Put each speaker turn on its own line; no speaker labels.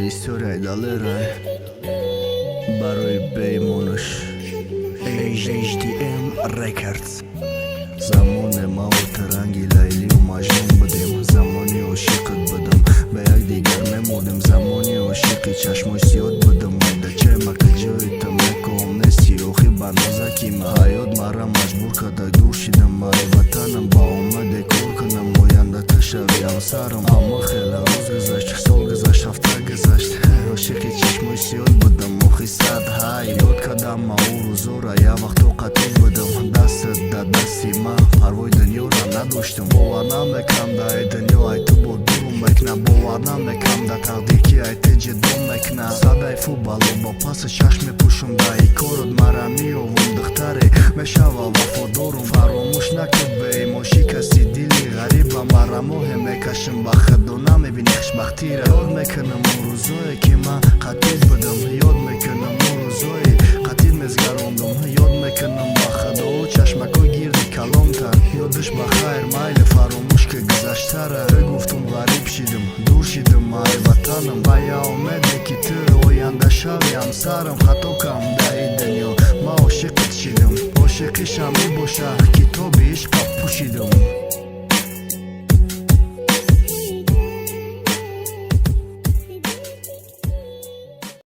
История далерай барои беймонаш HDM Records. Замоне ма ранги лайлию маҷнун будем, замони ошиқат будам, ба якдигар мемудем, замони ошиқи чашмои сиёд будам. Модачаи мака ҷои тамаком нести охи ба нозаки ма ҳаёт мара маҷбур карда дур шидам. Маи ватанам ба омаде кор кунам, ояндата шави ҳамсарам. Аммо хеле рӯз гузашт, сол гузашт, ҳафта гузашт, ошиқи чашмои сиёд будам. охи сад ҳай ёд кардам ма ӯ рӯзора, як вақто қатъи будам. Дастат да дасти ман, парвои дунёро надоштам. бовар намекунам да ай дунё ай ту бо дуру мекуна, бовар намекунам да тақдир ки ай ту ҷидо мекуна. садай футболо бо паси чашм мепӯшам, да и корот мара меёвам духтаре, мешава вафодорум. фаромӯш накуд беимон шикасти дили ғариба, мара моҳе мекашам ба худо намебини хушбахтира. ёд мекунам он рӯзое ки ман қатъи будам, ёд мекунам он рӯзое қатъи мезгарондам, ёд мекунам ба худо чашмакои гирди калонтар. ёдаш ба хайр майли фаромӯш ки гузаштара. гуфтум ғариб шидам, дур шидам ай ватанам, ба я умеде ки ту оянда шави ҳамсарам. хато кам да и дунё ма ошиқат шидам, ошиқи шамъи боша китоби ишқа пӯшидам.